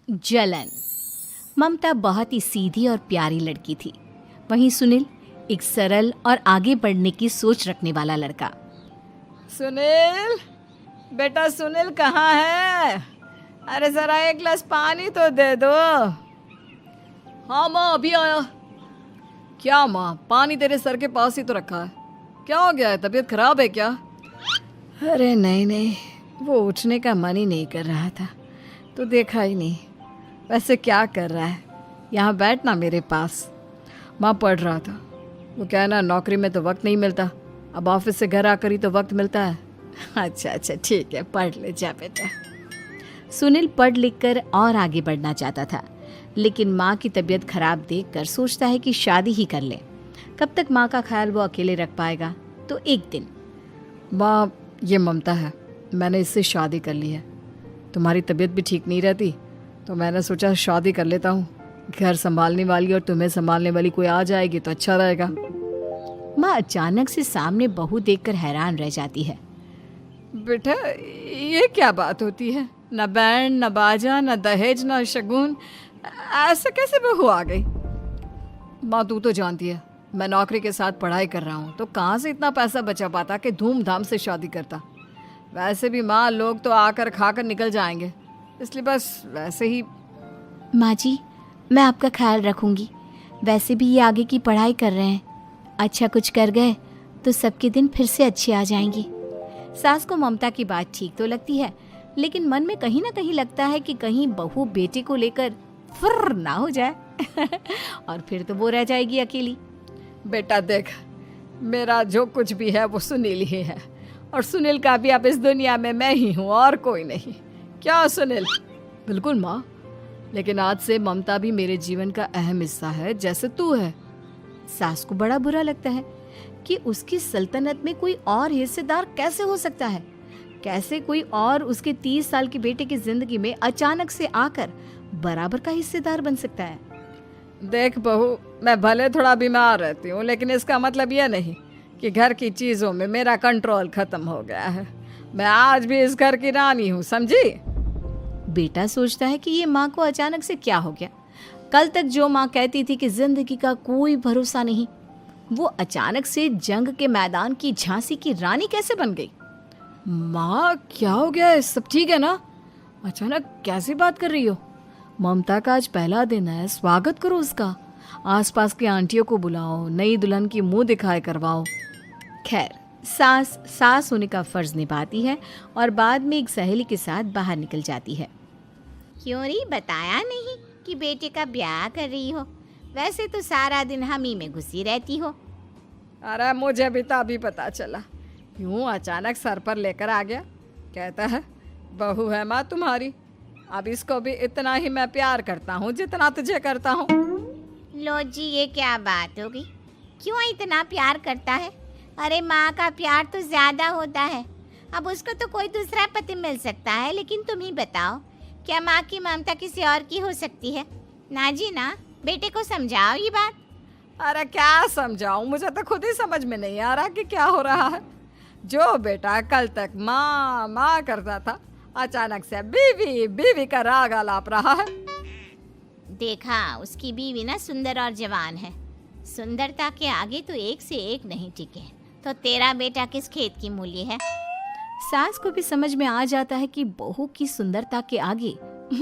जलन। ममता बहुत ही सीधी और प्यारी लड़की थी, वहीं सुनील एक सरल और आगे बढ़ने की सोच रखने वाला लड़का। सुनील, बेटा सुनील कहाँ है? अरे जरा एक गिलास पानी तो दे दो। हाँ माँ, अभी आया। क्या माँ, पानी तेरे सर के पास ही तो रखा है, क्या हो गया है? तबीयत खराब है क्या? अरे नहीं नहीं, वो उठने का मन ही नहीं कर रहा था तो देखा ही नहीं। वैसे क्या कर रहा है? यहाँ बैठना मेरे पास। माँ पढ़ रहा था। वो कहना नौकरी में तो वक्त नहीं मिलता, अब ऑफिस से घर आकर ही तो वक्त मिलता है। अच्छा अच्छा ठीक है, पढ़ ले जा बेटा। सुनील पढ़ लिख कर और आगे बढ़ना चाहता था, लेकिन माँ की तबीयत खराब देखकर सोचता है कि शादी ही कर ले। कब तक माँ का ख्याल वो अकेले रख पाएगा? तो एक दिन, माँ ये ममता है, मैंने इससे शादी कर ली है। तुम्हारी तबीयत भी ठीक नहीं रहती तो मैंने सोचा शादी कर लेता हूँ। घर संभालने वाली और तुम्हें संभालने वाली कोई आ जाएगी तो अच्छा रहेगा। माँ अचानक से सामने बहू देखकर हैरान रह जाती है। बेटा ये क्या बात होती है? न बैंड, न बाजा, न दहेज, न शगुन, ऐसे कैसे बहू आ गई? माँ तू तो जानती है मैं नौकरी के साथ पढ़ाई कर रहा हूँ, तो कहाँ से इतना पैसा बचा पाता कि धूमधाम से शादी करता। वैसे भी माँ लोग तो आकर खाकर निकल जाएंगे, इसलिए बस वैसे ही। माँ जी, मैं आपका ख्याल रखूंगी। वैसे भी ये आगे की पढ़ाई कर रहे हैं, अच्छा कुछ कर गए तो सबके दिन फिर से अच्छे आ जाएंगे। सास को ममता की बात ठीक तो लगती है, लेकिन मन में कहीं ना कहीं लगता है कि कहीं बहू बेटे को लेकर फुर्र ना हो जाए और फिर तो वो रह जाएगी अकेली। बेटा देख, मेरा जो कुछ भी है वो सुनील ही है, और सुनील का भी अब इस दुनिया में मैं ही हूँ और कोई नहीं। क्या सुनील? बिल्कुल माँ, लेकिन आज से ममता भी मेरे जीवन का अहम हिस्सा है, जैसे तू है। सास को बड़ा बुरा लगता है कि उसकी सल्तनत में कोई और हिस्सेदार कैसे हो सकता है। कैसे कोई और उसके 30 साल के बेटे की जिंदगी में अचानक से आकर बराबर का हिस्सेदार बन सकता है। देख बहू, मैं भले थोड़ा बीमार रहती हूँ, लेकिन इसका मतलब यह नहीं कि घर की चीज़ों में मेरा कंट्रोल खत्म हो गया है। मैं आज भी इस घर की रानी हूँ, समझी? बेटा सोचता है कि ये माँ को अचानक से क्या हो गया। कल तक जो माँ कहती थी कि जिंदगी का कोई भरोसा नहीं, वो अचानक से जंग के मैदान की झांसी की रानी कैसे बन गई? माँ क्या हो गया है? सब ठीक है ना? अचानक कैसी बात कर रही हो? ममता का आज पहला दिन है, स्वागत करो उसका। आसपास की आंटियों को बुलाओ, नई दुल्हन की मुंह दिखाए करवाओ। खैर, सास होने का फर्ज निभाती है और बाद में एक सहेली के साथ बाहर निकल जाती है। क्यों नहीं बताया नहीं कि बेटे का ब्याह कर रही हो? वैसे तो सारा दिन हम ही में घुसी रहती हो। अरे मुझे भी तो अभी पता चला, यूं अचानक सर पर लेकर आ गया। कहता है बहू है माँ तुम्हारी, अब इसको भी इतना ही मैं प्यार करता हूँ जितना तुझे करता हूँ। लो जी, ये क्या बात होगी? क्यों इतना प्यार करता है? अरे माँ का प्यार तो ज्यादा होता है। अब उसको तो कोई दूसरा पति मिल सकता है, लेकिन तुम ही बताओ, क्या माँ की ममता किसी और की हो सकती है? ना जी ना, बेटे को समझाओ ये बात। अरे क्या समझाऊं, मुझे तो खुद ही समझ में नहीं आ रहा कि क्या हो रहा है। जो बेटा कल तक माँ माँ करता था, अचानक से बीवी बीवी का राग आलाप रहा है। देखा, उसकी बीवी ना सुंदर और जवान है। सुंदरता के आगे तो एक से एक नहीं टिके, तो तेरा बेटा किस खेत की मूली है? सास को भी समझ में आ जाता है कि बहू की सुंदरता के आगे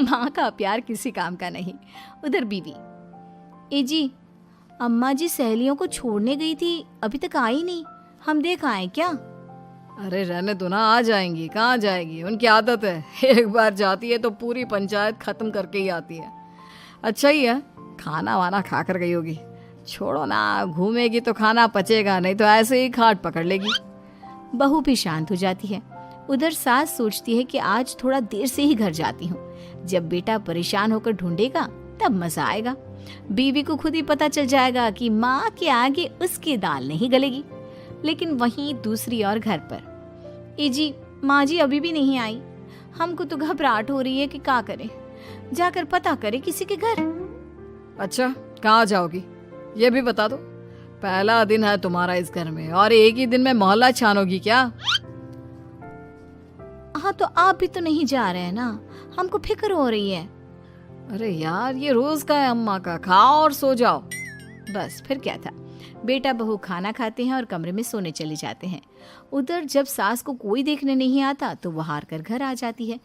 माँ का प्यार किसी काम का नहीं। उधर बीवी, ए जी, अम्मा जी सहेलियों को छोड़ने गई थी, अभी तक आई नहीं, हम देख आए क्या? अरे रहने दो ना, आ जाएंगी। कहाँ जाएगी, उनकी आदत है, एक बार जाती है तो पूरी पंचायत खत्म करके ही आती है। अच्छा ही है, खाना वाना खा कर गई होगी। छोड़ो ना, घूमेगी तो खाना पचेगा नहीं तो ऐसे ही खाट पकड़ लेगी। बहू भी शांत हो जाती है। उधर सास सोचती है कि आज थोड़ा देर से ही घर जाती हूँ, जब बेटा परेशान होकर ढूंढेगा तब मजा आएगा। बीवी को खुद ही पता चल जाएगा कि माँ के आगे उसकी दाल नहीं गलेगी। लेकिन वहीं दूसरी ओर घर पर, ए जी, माँ जी अभी भी नहीं आई, हमको तो घबराहट हो रही है कि क्या करें, जाकर पता करें किसी के घर। अच्छा, कहाँ जाओगी ये भी बता दो। पहला दिन है तुम्हारा इस घर में और एक ही दिन में मोहल्ला छानोगी क्या? हाँ, तो आप भी तो नहीं जा रहे हैं ना, हमको फिक्र हो रही है। अरे यार, ये रोज का है अम्मा का, खाओ और सो जाओ। बस फिर क्या था। बेटा बहू खाना खाते हैं और कमरे में सोने चले जाते हैं। उधर जब सास को कोई देखने नहीं आता तो वो हार कर घर आ जाती है,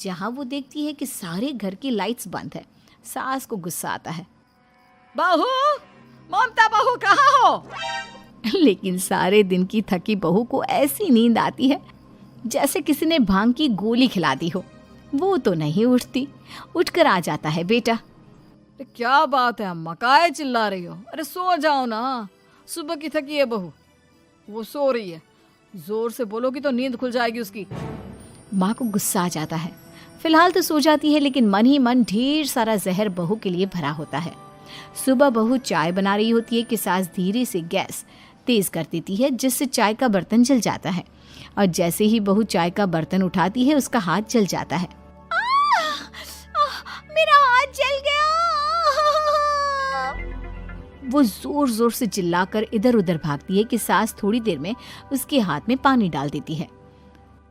जहाँ वो देखती है कि सारे घर की लाइट्स बंद है। सास को गुस्सा आता है। बहू, ममता बहू कहाँ हो? लेकिन सारे दिन की थकी बहू को ऐसी नींद आती है जैसे किसी ने भांग की गोली खिला दी हो। वो तो नहीं उठती। उठकर आ जाता है बेटा। अरे क्या बात है अम्मा, काहे चिल्ला रही हो? अरे सो जाओ ना, सुबह की थकी है बहू, वो सो रही है। जोर से बोलोगी तो नींद खुल जाएगी उसकी। माँ को गुस्सा आ जाता है। फिलहाल तो सो जाती है, लेकिन मन ही मन ढेर सारा जहर बहू के लिए भरा होता है। सुबह बहू चाय बना रही होती है कि सास धीरे से गैस तेज कर देती है, जिससे चाय का बर्तन जल जाता है। और जैसे ही बहू चाय का बर्तन उठाती है उसका हाथ जल जाता है। मेरा हाथ जल गया। वो जोर जोर से चिल्लाकर इधर उधर भागती है कि सास थोड़ी देर में उसके हाथ में पानी डाल देती है।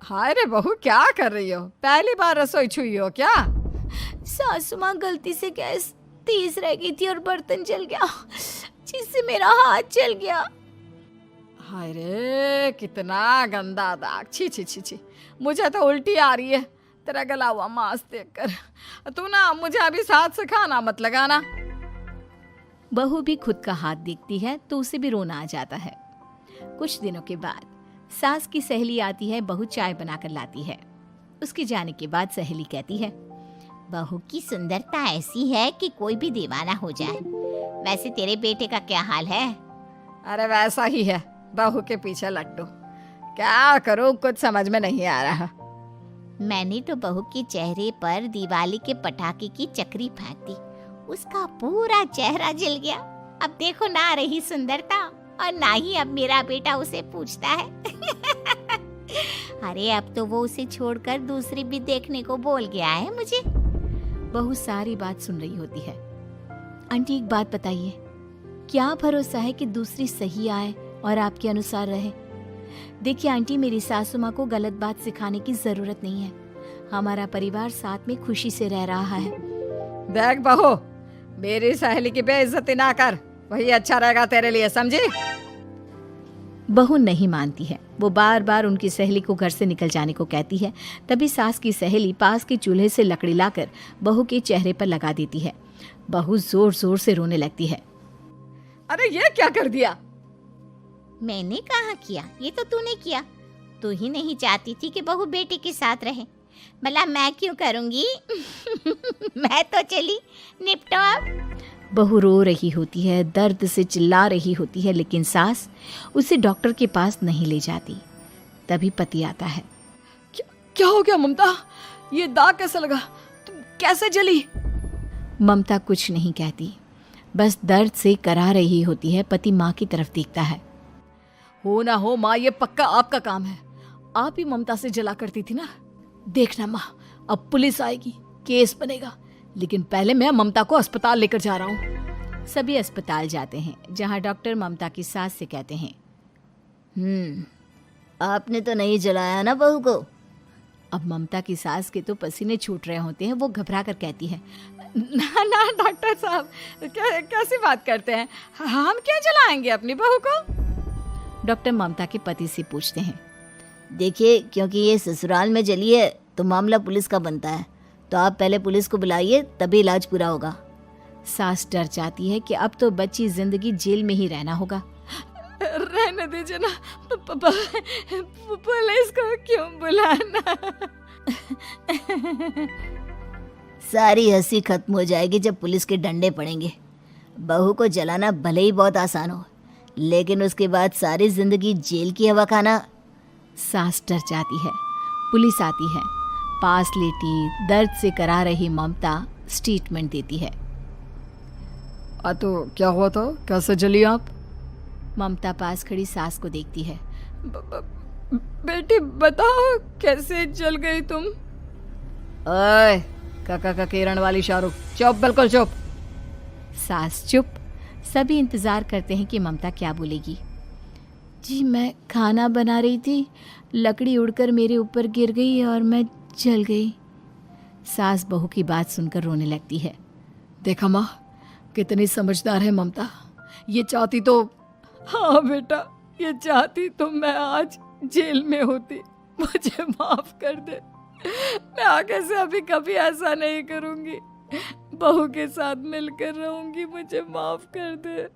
हाय रे बहू, क्या कर रही हो? पहली बार रसोई छुई हो क्या? सासू माँ गलती से गैस तेज रह गई थी और बर्तन जल गया, जिससे मेरा हाथ जल गया। हाय रे, कितना गंदा दाग। छी छी छी छी, मुझे तो उल्टी आ रही है तेरा गला हुआ मांस देखकर। तू ना मुझे अभी साथ से खाना मत लगाना। बहू भी खुद का हाथ देखती है तो उसे भी रोना आ जाता है। कुछ दिनों के बाद सास की सहेली आती है। बहू चाय बनाकर लाती है। उसके जाने के बाद सहेली कहती है, बहू की सुंदरता ऐसी है कि कोई भी दीवाना हो जाए। वैसे तेरे बेटे का क्या हाल है? अरे वैसा ही है, बहू के पीछे लट्टू। क्या करूं, कुछ समझ में नहीं आ रहा। मैंने तो बहू के चेहरे पर दिवाली के पटाखे की चक्री फेंक दी, उसका पूरा चेहरा जल गया। अब देखो ना रही सुंदरता, और ना ही अब मेरा बेटा उसे पूछता है। अरे अब तो वो उसे छोड़कर दूसरी भी देखने को बोल गया है मुझे। बहू सारी बात सुन रही होती है। आंटी एक बात बताइए, क्या भरोसा है कि दूसरी सही आए और आपके अनुसार रहे? देखिए आंटी, मेरी सासू माँ को गलत बात सिखाने की जरूरत नहीं है। हमारा परिवार साथ में खुशी से रह रहा है। देख बहू, मेरी सहेली की बेइज्जती ना कर, वही अच्छा रहेगा तेरे लिए, समझी? बहू नहीं मानती है। वो बार बार उनकी सहेली को घर से निकल जाने को कहती है। तभी सास की सहेली पास के चूल्हे से लकड़ी लाकर बहू के चेहरे पर लगा देती है। बहू जोर जोर से रोने लगती है। अरे ये क्या कर दिया? मैंने कहाँ किया, ये तो तूने किया। तू ही नहीं चाहती थी कि बहू बेटे के साथ रहे, भला मैं क्यों करूंगी? मैं तो चली, निपटो अब। बहू रो रही होती है, दर्द से चिल्ला रही होती है, लेकिन सास उसे डॉक्टर के पास नहीं ले जाती। तभी पति आता है। क्या हो गया ममता? ये दाग कैसे लगा? तुम कैसे जली? ममता कुछ नहीं कहती, बस दर्द से करा रही होती है। पति माँ की तरफ देखता है। हो ना हो माँ, ये पक्का आपका काम है। आप ही ममता से जला करती थी ना। देखना माँ, अब पुलिस आएगी, केस बनेगा, लेकिन पहले मैं ममता को अस्पताल लेकर जा रहा हूँ। सभी अस्पताल जाते हैं, जहाँ डॉक्टर ममता की सास से कहते हैं, आपने तो नहीं जलाया ना बहू को? अब ममता की सास के तो पसीने छूट रहे होते हैं। वो घबरा कर कहती है, ना ना डॉक्टर साहब, कैसी बात करते हैं? हम क्या जलाएंगे अपनी बहू को? डॉक्टर ममता के पति से पूछते हैं। देखिए, क्योंकि ये ससुराल में जली है तो मामला पुलिस का बनता है, तो आप पहले पुलिस को बुलाइए, तभी इलाज पूरा होगा। सास डर जाती है कि अब तो बच्ची जिंदगी जेल में ही रहना होगा। रहने दीजिए ना, पुलिस को क्यों बुलाना? सारी हंसी खत्म हो जाएगी जब पुलिस के डंडे पड़ेंगे। बहू को जलाना भले ही बहुत आसान हो, लेकिन उसके बाद सारी जिंदगी जेल की हवा खाना। सास डर जाती है। पुलिस आती है। पास लेटी दर्द से करा रही ममता स्टेटमेंट देती है। तो क्या हुआ था? कैसे जली आप? ममता पास खड़ी सास को देखती है। बेटी बताओ, कैसे जल गई तुम? ओए, काका का किरण वाली शाहरुख, चुप, बिल्कुल चुप। सास चुप। सभी इंतजार करते हैं कि ममता क्या बोलेगी। जी मैं खाना बना रही थी, लकड़ी उड़कर मेरे ऊपर गिर गई और मैं जल गई। सास बहू की बात सुनकर रोने लगती है। देखा माँ, कितनी समझदार है ममता। ये चाहती तो, हाँ बेटा, ये चाहती तो मैं आज जेल में होती। मुझे माफ कर दे। मैं आगे से अभी कभी ऐसा नहीं करूंगी। बहू के साथ मिलकर रहूंगी। मुझे माफ कर दे।